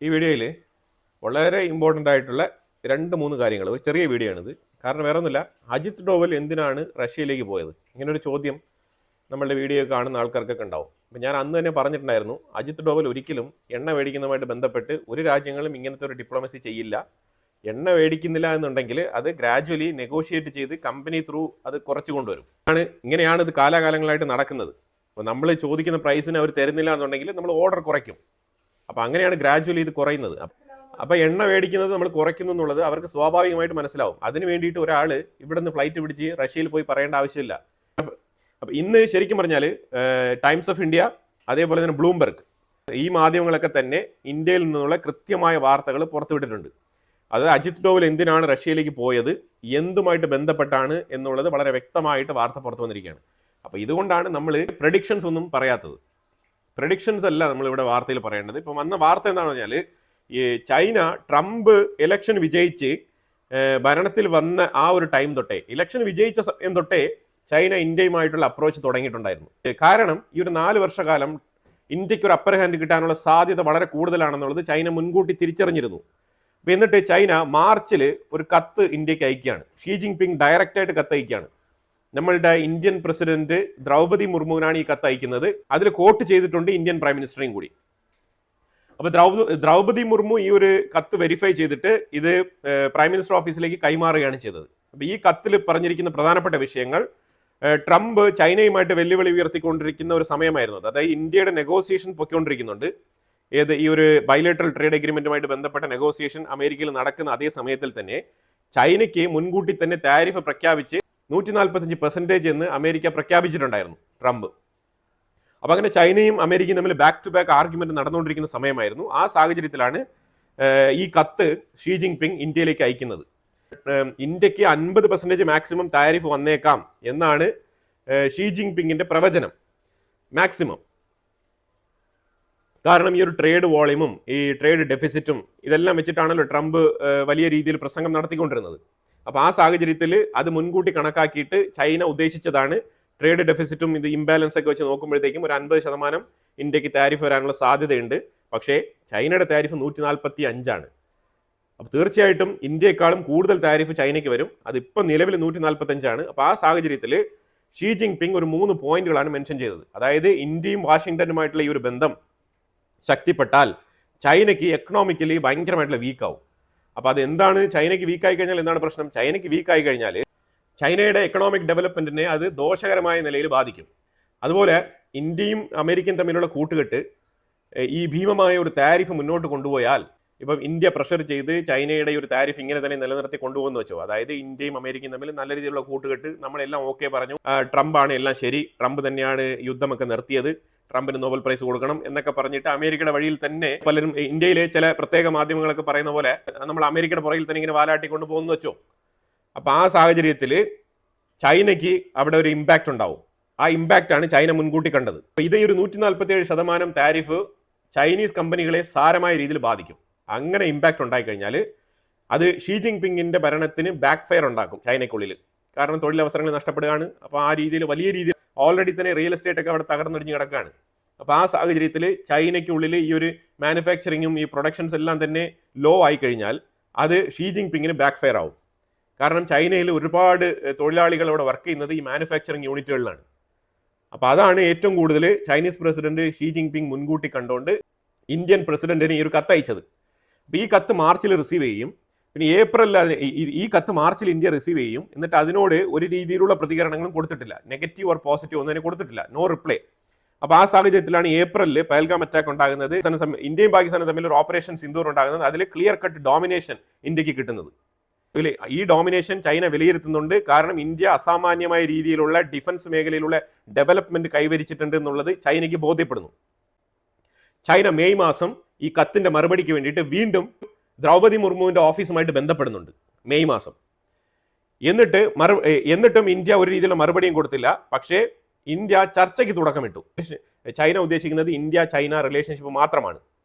ഈ വീഡിയോയിൽ വളരെ ഇമ്പോർട്ടൻ്റ് ആയിട്ടുള്ള 2-3 കാര്യങ്ങൾ, ഒരു ചെറിയ വീഡിയോ ആണിത്. കാരണം വേറെ ഒന്നുമില്ല, അജിത് ഡോവൽ എന്തിനാണ് റഷ്യയിലേക്ക് പോയത്, ഇങ്ങനൊരു ചോദ്യം നമ്മളുടെ വീഡിയോ കാണുന്ന ആൾക്കാർക്കൊക്കെ ഉണ്ടാവും. അപ്പം ഞാൻ അന്ന് തന്നെ പറഞ്ഞിട്ടുണ്ടായിരുന്നു, അജിത് ഡോവൽ ഒരിക്കലും എണ്ണ മേടിക്കുന്നതുമായിട്ട് ബന്ധപ്പെട്ട് ഒരു രാജ്യങ്ങളും ഇങ്ങനത്തെ ഒരു ഡിപ്ലോമസി ചെയ്യില്ല. എണ്ണ മേടിക്കുന്നില്ല എന്നുണ്ടെങ്കിൽ അത് ഗ്രാജുവലി നെഗോഷിയേറ്റ് ചെയ്ത് കമ്പനി ത്രൂ അത് കുറച്ച് കൊണ്ടുവരും. ഇങ്ങനെയാണ് ഇത് കാലാകാലങ്ങളായിട്ട് നടക്കുന്നത്. അപ്പോൾ നമ്മൾ ചോദിക്കുന്ന പ്രൈസിന് അവർ തരുന്നില്ല എന്നുണ്ടെങ്കിൽ നമ്മൾ ഓർഡർ കുറയ്ക്കും. അപ്പോൾ അങ്ങനെയാണ് ഗ്രാജുവലി ഇത് കുറയുന്നത്. അപ്പോൾ എണ്ണ മേടിക്കുന്നത് നമ്മൾ കുറയ്ക്കുന്നു എന്നുള്ളത് അവർക്ക് സ്വാഭാവികമായിട്ട് മനസ്സിലാവും. അതിന് വേണ്ടിയിട്ട് ഒരാൾ ഇവിടെ നിന്ന് ഫ്ലൈറ്റ് പിടിച്ച് റഷ്യയിൽ പോയി പറയേണ്ട ആവശ്യമില്ല. അപ്പോൾ ഇന്ന് ശരിക്കും പറഞ്ഞാൽ ടൈംസ് ഓഫ് ഇന്ത്യ, അതേപോലെ തന്നെ ബ്ലൂംബെർഗ്, ഈ മാധ്യമങ്ങളൊക്കെ തന്നെ ഇന്ത്യയിൽ നിന്നുള്ള കൃത്യമായ വാർത്തകൾ പുറത്തുവിട്ടിട്ടുണ്ട്. അതായത് അജിത് ഡോവൽ എന്തിനാണ് റഷ്യയിലേക്ക് പോയത്, എന്തുമായിട്ട് ബന്ധപ്പെട്ടാണ് എന്നുള്ളത് വളരെ വ്യക്തമായിട്ട് വാർത്ത പുറത്തു വന്നിരിക്കുകയാണ്. അപ്പോൾ ഇതുകൊണ്ടാണ് നമ്മൾ പ്രഡിക്ഷൻസ് ഒന്നും പറയാത്തത്. പ്രഡിക്ഷൻസ് അല്ല നമ്മളിവിടെ വാർത്തയിൽ പറയേണ്ടത്. ഇപ്പം വന്ന വാർത്ത എന്താണെന്ന് പറഞ്ഞാൽ, ഈ ചൈന ട്രംപ് ഇലക്ഷൻ വിജയിച്ച് ഭരണത്തിൽ വന്ന ആ ഒരു ടൈം തൊട്ടേ, ഇലക്ഷൻ വിജയിച്ച സമയം തൊട്ടേ ചൈന ഇന്ത്യയുമായിട്ടുള്ള അപ്രോച്ച് തുടങ്ങിയിട്ടുണ്ടായിരുന്നു. കാരണം ഈ ഒരു 4 വർഷക്കാലം ഇന്ത്യക്ക് ഒരു അപ്പർ ഹാൻഡ് കിട്ടാനുള്ള സാധ്യത വളരെ കൂടുതലാണെന്നുള്ളത് ചൈന മുൻകൂട്ടി തിരിച്ചറിഞ്ഞിരുന്നു. അപ്പം എന്നിട്ട് ചൈന മാർച്ചിൽ ഒരു കത്ത് ഇന്ത്യക്ക് അയക്കുകയാണ്. ഷീ ജിൻപിങ് ഡയറക്റ്റായിട്ട് കത്ത് അയക്കുകയാണ്. നമ്മളുടെ ഇന്ത്യൻ പ്രസിഡന്റ് ദ്രൗപദി മുർമുവിനാണ് ഈ കത്ത് അയക്കുന്നത്. അതിൽ കോട്ട് ചെയ്തിട്ടുണ്ട് ഇന്ത്യൻ പ്രൈം മിനിസ്റ്ററേയും കൂടി. അപ്പോൾ ദ്രൗപദി മുർമു ഈ ഒരു കത്ത് വെരിഫൈ ചെയ്തിട്ട് ഇത് പ്രൈം മിനിസ്റ്റർ ഓഫീസിലേക്ക് കൈമാറുകയാണ് ചെയ്തത്. അപ്പോൾ ഈ കത്തിൽ പറഞ്ഞിരിക്കുന്ന പ്രധാനപ്പെട്ട വിഷയങ്ങൾ, ട്രംപ് ചൈനയുമായിട്ട് വെല്ലുവിളി ഉയർത്തിക്കൊണ്ടിരിക്കുന്ന ഒരു സമയമായിരുന്നു. അതായത് ഇന്ത്യയുടെ നെഗോസിയേഷൻ പൊയ്ക്കൊണ്ടിരിക്കുന്നുണ്ട്. ഈ ഒരു ബൈലേറ്ററൽ ട്രേഡ് എഗ്രിമെന്റുമായിട്ട് ബന്ധപ്പെട്ട നെഗോസിയേഷൻ അമേരിക്കയിൽ നടക്കുന്ന അതേ സമയത്തിൽ തന്നെ ചൈനയ്ക്ക് മുൻകൂട്ടി തന്നെ താരിഫ് പ്രഖ്യാപിച്ച് 145% എന്ന് അമേരിക്ക പ്രഖ്യാപിച്ചിട്ടുണ്ടായിരുന്നു ട്രംപ്. അപ്പം അങ്ങനെ ചൈനയും അമേരിക്കയും തമ്മിൽ ബാക്ക് ടു ബാക്ക് ആർഗ്യുമെന്റ് നടന്നുകൊണ്ടിരിക്കുന്ന സമയമായിരുന്നു. ആ സാഹചര്യത്തിലാണ് ഈ കത്ത് ഷീ ജിൻപിങ് ഇന്ത്യയിലേക്ക് അയക്കുന്നത്. ഇന്ത്യക്ക് 50% മാക്സിമം താരിഫ് വന്നേക്കാം എന്നാണ് ഷീ ജിൻപിങ്ങിന്റെ പ്രവചനം. മാക്സിമം. കാരണം ഈ ഒരു ട്രേഡ് വോളിയമും ഈ ട്രേഡ് ഡെഫിസിറ്റും ഇതെല്ലാം വെച്ചിട്ടാണല്ലോ ട്രംപ് വലിയ രീതിയിൽ പ്രസംഗം നടത്തിക്കൊണ്ടിരുന്നത്. അപ്പോൾ ആ സാഹചര്യത്തിൽ അത് മുൻകൂട്ടി കണക്കാക്കിയിട്ട് ചൈന ഉദ്ദേശിച്ചതാണ് ട്രേഡ് ഡെഫിസിറ്റും ഇത് ഇംബാലൻസ് ഒക്കെ വെച്ച് നോക്കുമ്പോഴത്തേക്കും ഒരു 50% ഇന്ത്യക്ക് താരിഫ് വരാനുള്ള സാധ്യതയുണ്ട്. പക്ഷേ ചൈനയുടെ താരിഫ് 145 അപ്പോൾ തീർച്ചയായിട്ടും ഇന്ത്യയെക്കാളും കൂടുതൽ താരിഫ് ചൈനയ്ക്ക് വരും. അതിപ്പോൾ നിലവിൽ 145. അപ്പോൾ ആ സാഹചര്യത്തിൽ ഷീ ജിൻപിങ് ഒരു 3 പോയിന്റുകളാണ് മെൻഷൻ ചെയ്തത്. അതായത് ഇന്ത്യയും വാഷിങ്ടനുമായിട്ടുള്ള ഈ ഒരു ബന്ധം ശക്തിപ്പെട്ടാൽ ചൈനയ്ക്ക് എക്കണോമിക്കലി ഭയങ്കരമായിട്ടുള്ള വീക്കാവും. അപ്പോൾ അത് എന്താണ്, ചൈനയ്ക്ക് വീക്കായി കഴിഞ്ഞാൽ എന്താണ് പ്രശ്നം? ചൈനയ്ക്ക് വീക്കായി കഴിഞ്ഞാൽ ചൈനയുടെ എക്കണോമിക് ഡെവലപ്മെന്റിനെ അത് ദോഷകരമായ നിലയിൽ ബാധിക്കും. അതുപോലെ ഇന്ത്യയും അമേരിക്കയും തമ്മിലുള്ള കൂട്ടുകെട്ട് ഈ ഭീമമായ ഒരു താരിഫ് മുന്നോട്ട് കൊണ്ടുപോയാൽ, ഇപ്പം ഇന്ത്യ പ്രഷർ ചെയ്ത് ചൈനയുടെ ഒരു താരിഫ് ഇങ്ങനെ തന്നെ നിലനിർത്തി കൊണ്ടുപോകുന്നു വെച്ചോ, അതായത് ഇന്ത്യയും അമേരിക്കയും തമ്മിൽ നല്ല രീതിയിലുള്ള കൂട്ടുകെട്ട്, നമ്മളെല്ലാം ഓക്കെ പറഞ്ഞു, ട്രംപാണ് എല്ലാം ശരി, ട്രംപ് തന്നെയാണ് യുദ്ധമൊക്കെ നിർത്തിയത്, ട്രംപിന് നോബൽ പ്രൈസ് കൊടുക്കണം എന്നൊക്കെ പറഞ്ഞിട്ട് അമേരിക്കയുടെ വഴിയിൽ തന്നെ പലരും, ഇന്ത്യയിലെ ചില പ്രത്യേക മാധ്യമങ്ങളൊക്കെ പറയുന്ന പോലെ നമ്മൾ അമേരിക്കയുടെ പുറകിൽ തന്നെ ഇങ്ങനെ വാലാട്ടിക്കൊണ്ട് പോകുന്നു വെച്ചോ. അപ്പം ആ സാഹചര്യത്തിൽ ചൈനയ്ക്ക് അവിടെ ഒരു ഇമ്പാക്റ്റ് ഉണ്ടാവും. ആ ഇമ്പാക്റ്റാണ് ചൈന മുൻകൂട്ടി കണ്ടത്. അപ്പോൾ ഇത് ഒരു 147% താരിഫ് ചൈനീസ് കമ്പനികളെ സാരമായ രീതിയിൽ ബാധിക്കും. അങ്ങനെ ഇമ്പാക്റ്റ് ഉണ്ടായിക്കഴിഞ്ഞാൽ അത് ഷീ ജിൻപിങ്ങിന്റെ ഭരണത്തിന് ബാക്ക് ഫയർ ഉണ്ടാക്കും ചൈനയ്ക്കുള്ളിൽ. കാരണം തൊഴിലവസരങ്ങൾ നഷ്ടപ്പെടുകയാണ്. അപ്പോൾ ആ രീതിയിൽ വലിയ രീതിയിൽ ഓൾറെഡി തന്നെ റിയൽ എസ്റ്റേറ്റ് ഒക്കെ അവിടെ തകർന്നടിഞ്ഞ് കിടക്കുകയാണ്. അപ്പോൾ ആ സാഹചര്യത്തിൽ ചൈനയ്ക്കുള്ളിൽ ഈ ഒരു മാനുഫാക്ചറിങ്ങും ഈ പ്രൊഡക്ഷൻസ് എല്ലാം തന്നെ ലോ ആയി കഴിഞ്ഞാൽ അത് ഷീ ജിൻപിങ്ങിന് ബാക്ക് ഫയർ ആവും. കാരണം ചൈനയിൽ ഒരുപാട് തൊഴിലാളികൾ അവിടെ വർക്ക് ചെയ്യുന്നത് ഈ മാനുഫാക്ചറിങ് യൂണിറ്റുകളിലാണ്. അപ്പോൾ അതാണ് ഏറ്റവും കൂടുതൽ ചൈനീസ് പ്രസിഡന്റ് ഷീ ജിൻപിങ് മുൻകൂട്ടി കണ്ടുകൊണ്ട് ഇന്ത്യൻ പ്രസിഡന്റിന് ഈ ഒരു കത്ത് അയച്ചത്. അപ്പോൾ ഈ കത്ത് മാർച്ചിൽ റിസീവ് ചെയ്യും. പിന്നെ ഏപ്രിലിൽ ഈ കത്ത് മാർച്ചിൽ ഇന്ത്യ റിസീവ് ചെയ്യും. എന്നിട്ട് അതിനോട് ഒരു രീതിയിലുള്ള പ്രതികരണങ്ങളും കൊടുത്തിട്ടില്ല. നെഗറ്റീവ് ഓർ പോസിറ്റീവ് ഒന്നും കൊടുത്തിട്ടില്ല. No reply. അപ്പോൾ ആ സാഹചര്യത്തിലാണ് ഏപ്രിലിൽ പഹൽഗാം അറ്റാക്ക് ഉണ്ടാകുന്നത്. ഇന്ത്യയും പാകിസ്ഥാനും തമ്മിൽ ഒരു ഓപ്പറേഷൻ സിന്ദൂർ ഉണ്ടാകുന്നത്. അതിൽ ക്ലിയർ കട്ട് ഡോമിനേഷൻ ഇന്ത്യക്ക് കിട്ടുന്നത്. ഈ ഡോമിനേഷൻ ചൈന വിലയിരുത്തുന്നുണ്ട്. കാരണം ഇന്ത്യ അസാമാന്യമായ രീതിയിലുള്ള ഡിഫൻസ് മേഖലയിലുള്ള ഡെവലപ്മെന്റ് കൈവരിച്ചിട്ടുണ്ട് എന്നുള്ളത് ചൈനയ്ക്ക് ബോധ്യപ്പെടുന്നു. ചൈന മെയ് മാസം ഈ കത്തിന്റെ മറുപടിക്ക് വേണ്ടിയിട്ട് വീണ്ടും ദ്രൗപദി മുർമുവിന്റെ ഓഫീസുമായിട്ട് ബന്ധപ്പെടുന്നുണ്ട് മെയ് മാസം. എന്നിട്ടും ഇന്ത്യ ഒരു രീതിയിലുള്ള മറുപടിയും കൊടുത്തില്ല. പക്ഷേ ഇന്ത്യ ചർച്ചയ്ക്ക് തുടക്കമിട്ടു. ചൈന ഉദ്ദേശിക്കുന്നത് ഇന്ത്യ ചൈന റിലേഷൻഷിപ്പ് മാത്രമാണ്.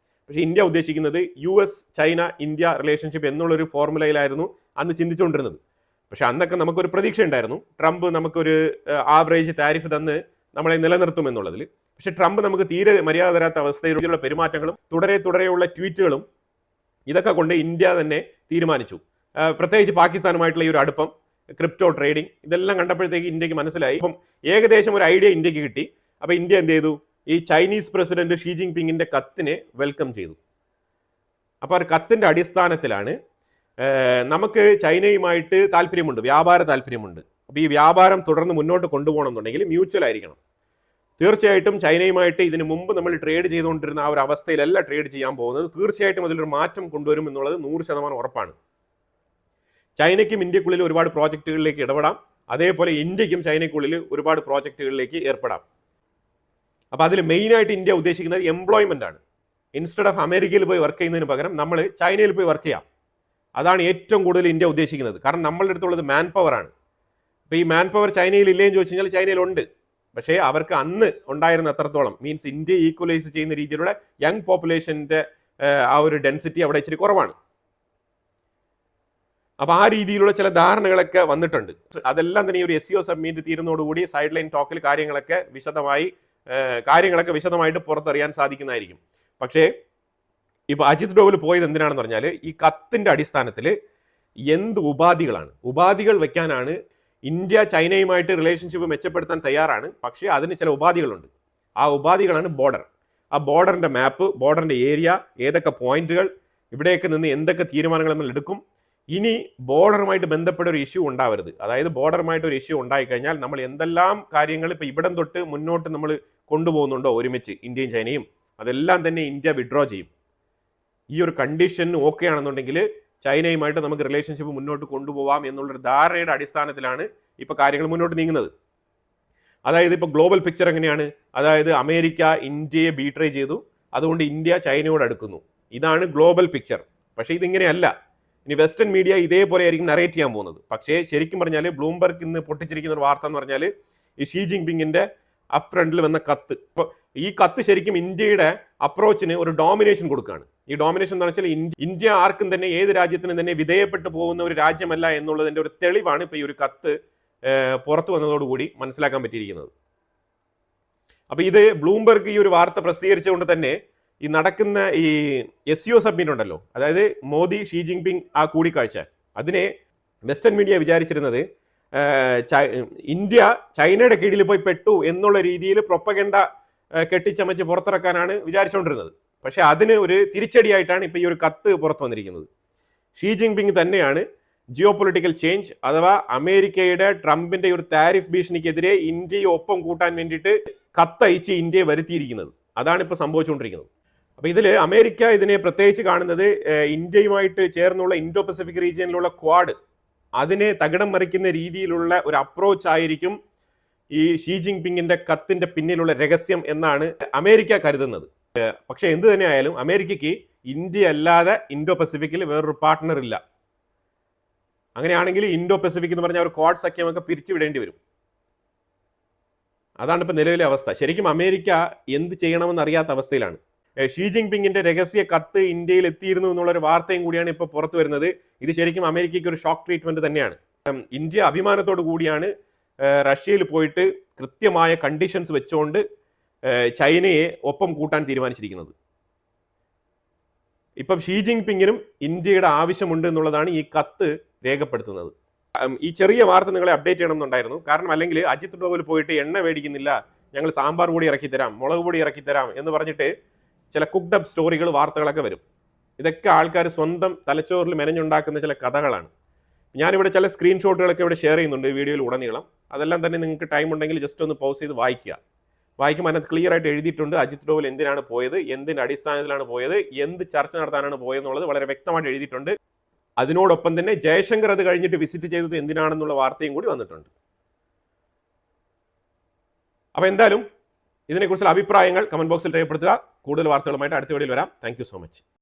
പക്ഷേ ഇന്ത്യ ഉദ്ദേശിക്കുന്നത് US ചൈന ഇന്ത്യ റിലേഷൻഷിപ്പ് എന്നുള്ളൊരു ഫോർമുലയിലായിരുന്നു അന്ന് ചിന്തിച്ചുകൊണ്ടിരുന്നത്. പക്ഷെ അന്നൊക്കെ നമുക്കൊരു പ്രതീക്ഷ ഉണ്ടായിരുന്നു, ട്രംപ് നമുക്കൊരു ആവറേജ് താരിഫ് തന്ന് നമ്മളെ നിലനിർത്തും എന്നുള്ളതിൽ. പക്ഷെ ട്രംപ് നമുക്ക് തീരെ മര്യാദ തരാത്ത അവസ്ഥയിലുള്ള പെരുമാറ്റങ്ങളും തുടരെയുള്ള ട്വീറ്റുകളും ഇതൊക്കെ കൊണ്ട് ഇന്ത്യ തന്നെ തീരുമാനിച്ചു. പ്രത്യേകിച്ച് പാകിസ്ഥാനുമായിട്ടുള്ള ഈ ഒരു അടുപ്പം, ക്രിപ്റ്റോ ട്രേഡിംഗ്, ഇതെല്ലാം കണ്ടപ്പോഴത്തേക്ക് ഇന്ത്യക്ക് മനസ്സിലായി. അപ്പം ഏകദേശം ഒരു ഐഡിയ ഇന്ത്യക്ക് കിട്ടി. അപ്പോൾ ഇന്ത്യ എന്ത് ചെയ്തു? ഈ ചൈനീസ് പ്രസിഡന്റ് ഷീ ജിങ് പിങ്ങിന്റെ കത്തിനെ വെൽക്കം ചെയ്തു. അപ്പോൾ ഒരു കത്തിന്റെ അടിസ്ഥാനത്തിലാണ് നമുക്ക് ചൈനയുമായിട്ട് താല്പര്യമുണ്ട്, വ്യാപാര താല്പര്യമുണ്ട്. അപ്പോൾ ഈ വ്യാപാരം തുടർന്ന് മുന്നോട്ട് കൊണ്ടുപോകണമെന്നുണ്ടെങ്കിൽ മ്യൂച്വൽ ആയിരിക്കണം. തീർച്ചയായിട്ടും ചൈനയുമായിട്ട് ഇതിനു മുമ്പ് നമ്മൾ ട്രേഡ് ചെയ്തുകൊണ്ടിരുന്ന ആ ഒരു അവസ്ഥയിലല്ല ട്രേഡ് ചെയ്യാൻ പോകുന്നത്. തീർച്ചയായിട്ടും അതിലൊരു മാറ്റം കൊണ്ടുവരും എന്നുള്ളത് 100% ഉറപ്പാണ്. ചൈനയ്ക്കും ഇന്ത്യക്കുള്ളിൽ ഒരുപാട് പ്രോജക്റ്റുകളിലേക്ക് ഇടപെടാം, അതേപോലെ ഇന്ത്യക്കും ചൈനയ്ക്കുള്ളിൽ ഒരുപാട് പ്രോജക്റ്റുകളിലേക്ക് ഏർപ്പെടാം. അപ്പോൾ അതിൽ മെയിനായിട്ട് ഇന്ത്യ ഉദ്ദേശിക്കുന്നത് എംപ്ലോയ്മെന്റ് ആണ്. ഇൻസ്റ്റെഡ് ഓഫ് അമേരിക്കയിൽ പോയി വർക്ക് ചെയ്യുന്നതിന് പകരം നമ്മൾ ചൈനയിൽ പോയി വർക്ക് ചെയ്യാം. അതാണ് ഏറ്റവും കൂടുതൽ ഇന്ത്യ ഉദ്ദേശിക്കുന്നത്. കാരണം നമ്മളുടെ അടുത്തുള്ളത് മാൻ പവർ ആണ്. അപ്പോൾ ഈ മാൻ പവർ ചൈനയിൽ ഇല്ലേന്ന് ചോദിച്ചു കഴിഞ്ഞാൽ ചൈനയിലുണ്ട്. പക്ഷേ അവർക്ക് അന്ന് ഉണ്ടായിരുന്ന അത്രത്തോളം, മീൻസ് ഇന്ത്യ ഈക്വലൈസ് ചെയ്യുന്ന രീതിയിലുള്ള യങ് പോപ്പുലേഷൻ്റെ ആ ഒരു ഡെൻസിറ്റി അവിടെ ഇച്ചിരി കുറവാണ്. അപ്പോൾ ആ രീതിയിലുള്ള ചില ധാരണകളൊക്കെ വന്നിട്ടുണ്ട്. അതെല്ലാം തന്നെ ഈ ഒരു SCO സബ്മിറ്റ് തീരുന്നതോടുകൂടി സൈഡ് ലൈൻ ടോക്കിൽ കാര്യങ്ങളൊക്കെ വിശദമായിട്ട് പുറത്തറിയാൻ സാധിക്കുന്നതായിരിക്കും. പക്ഷേ ഇപ്പോൾ അജിത് ഡോവൽ പോയത് എന്തിനാണെന്ന് പറഞ്ഞാൽ ഈ കത്തിൻ്റെ അടിസ്ഥാനത്തിൽ എന്ത് ഉപാധികൾ വെക്കാനാണ്. ഇന്ത്യ ചൈനയുമായിട്ട് റിലേഷൻഷിപ്പ് മെച്ചപ്പെടുത്താൻ തയ്യാറാണ്, പക്ഷേ അതിന് ചില ഉപാധികളുണ്ട്. ആ ഉപാധികളാണ് ബോർഡർ. ആ ബോർഡറിൻ്റെ മാപ്പ്, ബോർഡറിൻ്റെ ഏരിയ, ഏതൊക്കെ പോയിന്റുകൾ, ഇവിടെയൊക്കെ നിന്ന് എന്തൊക്കെ തീരുമാനങ്ങൾ നമ്മൾ എടുക്കും. ഇനി ബോർഡറുമായിട്ട് ബന്ധപ്പെട്ട ഒരു ഇഷ്യൂ ഉണ്ടാവരുത്. അതായത് ബോർഡറുമായിട്ട് ഒരു ഇഷ്യൂ ഉണ്ടായിക്കഴിഞ്ഞാൽ നമ്മൾ എന്തെല്ലാം കാര്യങ്ങൾ ഇപ്പോൾ ഇവിടം തൊട്ട് മുന്നോട്ട് നമ്മൾ കൊണ്ടുപോകുന്നുണ്ടോ ഒരുമിച്ച് ഇന്ത്യയും ചൈനയും, അതെല്ലാം തന്നെ ഇന്ത്യ വിഡ്രോ ചെയ്യും. ഈ ഒരു കണ്ടീഷൻ ഓക്കെ ആണെന്നുണ്ടെങ്കിൽ ചൈനയുമായിട്ട് നമുക്ക് റിലേഷൻഷിപ്പ് മുന്നോട്ട് കൊണ്ടുപോകാം എന്നുള്ളൊരു ധാരണയുടെ അടിസ്ഥാനത്തിലാണ് ഇപ്പോൾ കാര്യങ്ങൾ മുന്നോട്ട് നീങ്ങുന്നത്. അതായത് ഇപ്പോൾ ഗ്ലോബൽ പിക്ചർ എങ്ങനെയാണ്? അതായത് അമേരിക്ക ഇന്ത്യയെ ബീട്രേ ചെയ്തു, അതുകൊണ്ട് ഇന്ത്യ ചൈനയോട് അടുക്കുന്നു. ഇതാണ് ഗ്ലോബൽ പിക്ചർ. പക്ഷേ ഇതിങ്ങനെയല്ല. ഇനി വെസ്റ്റേൺ മീഡിയ ഇതേപോലെ ആയിരിക്കും നറേറ്റ് ചെയ്യാൻ പോകുന്നത്. പക്ഷേ ശരിക്കും പറഞ്ഞാൽ ബ്ലൂംബർഗ് ഇന്ന് പൊട്ടിച്ചിരിക്കുന്ന ഒരു വാർത്ത എന്ന് പറഞ്ഞാൽ ഈ ഷീ ജിങ് പിങ്ങിന്റെ അപ്പ് ഫ്രണ്ടിൽ വന്ന കത്ത്. ഇപ്പോൾ ഈ കത്ത് ശരിക്കും ഇന്ത്യയുടെ അപ്രോച്ചിന് ഒരു ഡോമിനേഷൻ കൊടുക്കുകയാണ്. ഈ ഡോമിനേഷൻ എന്ന് വെച്ചാൽ ഇന്ത്യ ആർക്കും തന്നെ, ഏത് രാജ്യത്തിനും തന്നെ വിധേയപ്പെട്ടു പോകുന്ന ഒരു രാജ്യമല്ല എന്നുള്ളതിന്റെ ഒരു തെളിവാണ് ഇപ്പോൾ ഈ ഒരു കത്ത് പുറത്തു വന്നതോടുകൂടി മനസ്സിലാക്കാൻ പറ്റിയിരിക്കുന്നത്. അപ്പോൾ ഇത് ബ്ലൂംബർഗ് ഈ ഒരു വാർത്ത പ്രസിദ്ധീകരിച്ചുകൊണ്ട് തന്നെ ഈ നടക്കുന്ന ഈ SCO സബ്മിറ്റ് ഉണ്ടല്ലോ, അതായത് മോദി ഷീ ജിങ് പിങ് ആ കൂടിക്കാഴ്ച, അതിനെ വെസ്റ്റേൺ മീഡിയ വിചാരിച്ചിരുന്നത് ഇന്ത്യ ചൈനയുടെ കീഴിൽ പോയി പെട്ടു എന്നുള്ള രീതിയിൽ പ്രൊപ്പഗൻഡ കെട്ടിച്ചമച്ച് പുറത്തിറക്കാനാണ് വിചാരിച്ചുകൊണ്ടിരുന്നത്. പക്ഷേ അതിന് ഒരു തിരിച്ചടിയായിട്ടാണ് ഇപ്പോൾ ഈ ഒരു കത്ത് പുറത്തു വന്നിരിക്കുന്നത്. ഷീ ജിങ് പിങ് തന്നെയാണ് ജിയോ പൊളിറ്റിക്കൽ ചേഞ്ച് അഥവാ അമേരിക്കയുടെ ട്രംപിന്റെ ഒരു താരിഫ് ഭീഷണിക്കെതിരെ ഇന്ത്യയെ ഒപ്പം കൂട്ടാൻ വേണ്ടിയിട്ട് കത്തയച്ച് ഇന്ത്യയെ വരുത്തിയിരിക്കുന്നത്. അതാണ് ഇപ്പോൾ സംഭവിച്ചുകൊണ്ടിരിക്കുന്നത്. അപ്പോൾ ഇതിൽ അമേരിക്ക ഇതിനെ പ്രത്യേകിച്ച് കാണുന്നത് ഇന്ത്യയുമായിട്ട് ചേർന്നുള്ള ഇൻഡോ പസഫിക് റീജിയനിലുള്ള ക്വാഡ്, അതിനെ തകിടം മറിക്കുന്ന രീതിയിലുള്ള ഒരു അപ്രോച്ച് ആയിരിക്കും ഈ ഷീ ജിങ് പിങ്ങിന്റെ കത്തിന്റെ പിന്നിലുള്ള രഹസ്യം എന്നാണ് അമേരിക്ക കരുതുന്നത്. പക്ഷെ എന്ത് തന്നെ ആയാലും അമേരിക്കയ്ക്ക് ഇന്ത്യ അല്ലാതെ ഇൻഡോ പസഫിക്കിൽ വേറൊരു പാർട്ട്ണർ ഇല്ല. അങ്ങനെയാണെങ്കിൽ ഇൻഡോ പസഫിക് എന്ന് പറഞ്ഞാൽ ഒരു ക്വാഡ് സഖ്യമൊക്കെ പിരിച്ചുവിടേണ്ടി വരും. അതാണ് ഇപ്പം നിലവിലെ അവസ്ഥ. ശരിക്കും അമേരിക്ക എന്ത് ചെയ്യണമെന്ന് അറിയാത്ത അവസ്ഥയിലാണ്. ഷീ ജിങ് പിങ്ങിന്റെ രഹസ്യ കത്ത് ഇന്ത്യയിൽ എത്തിയിരുന്നു എന്നുള്ളൊരു വാർത്തയും കൂടിയാണ് ഇപ്പോൾ പുറത്തു വരുന്നത്. ഇത് ശരിക്കും അമേരിക്കയ്ക്ക് ഒരു ഷോക്ക് ട്രീറ്റ്മെന്റ് തന്നെയാണ്. ഇന്ത്യ അഭിമാനത്തോടു കൂടിയാണ് റഷ്യയിൽ പോയിട്ട് കൃത്യമായ കണ്ടീഷൻസ് വെച്ചുകൊണ്ട് ചൈനയെ ഒപ്പം കൂട്ടാൻ തീരുമാനിച്ചിരിക്കുന്നത്. ഇപ്പം ഷീ ജിങ് പിങ്ങിനും ഇന്ത്യയുടെ ആവശ്യമുണ്ട് എന്നുള്ളതാണ് ഈ കത്ത് രേഖപ്പെടുത്തുന്നത്. ഈ ചെറിയ വാർത്ത നിങ്ങളെ അപ്ഡേറ്റ് ചെയ്യണമെന്നുണ്ടായിരുന്നു. കാരണം അല്ലെങ്കിൽ അജിത് ഡോവൽ പോയിട്ട് എണ്ണ മേടിക്കുന്നില്ല, ഞങ്ങൾ സാമ്പാർ പൊടി ഇറക്കിത്തരാം, മുളക് പൊടി ഇറക്കിത്തരാം എന്ന് പറഞ്ഞിട്ട് ചില കുക്ഡ് അപ്പ് സ്റ്റോറികൾ, വാർത്തകളൊക്കെ വരും. ഇതൊക്കെ ആൾക്കാർ സ്വന്തം തലച്ചോറിൽ മെനഞ്ഞുണ്ടാക്കുന്ന ചില കഥകളാണ്. ഞാനിവിടെ ചില സ്ക്രീൻഷോട്ടുകളൊക്കെ ഇവിടെ ഷെയർ ചെയ്യുന്നുണ്ട് വീഡിയോയിൽ ഉടനീളം. അതെല്ലാം തന്നെ നിങ്ങൾക്ക് ടൈം ഉണ്ടെങ്കിൽ ജസ്റ്റ് ഒന്ന് പൗസ് ചെയ്ത് വായിക്കുമ്പോൾ അതിനകത്ത് ക്ലിയർ ആയിട്ട് എഴുതിയിട്ടുണ്ട് അജിത് ഡോവൽ എന്തിനാണ് പോയത്, എന്തിൻ്റെ അടിസ്ഥാനത്തിലാണ് പോയത്, എന്ത് ചർച്ച നടത്താനാണ് പോയതെന്നുള്ളത് വളരെ വ്യക്തമായിട്ട് എഴുതിയിട്ടുണ്ട്. അതിനോടൊപ്പം തന്നെ ജയശങ്കർ അത് കഴിഞ്ഞിട്ട് വിസിറ്റ് ചെയ്തത് എന്തിനാണെന്നുള്ള വാർത്തയും കൂടി വന്നിട്ടുണ്ട്. അപ്പോൾ എന്തായാലും ഇതിനെക്കുറിച്ചുള്ള അഭിപ്രായങ്ങൾ കമന്റ് ബോക്സിൽ രേഖപ്പെടുത്തുക. കൂടുതൽ വാർത്തകളുമായിട്ട് അടുത്ത വീഡിയോയിൽ വരാം. Thank you so much.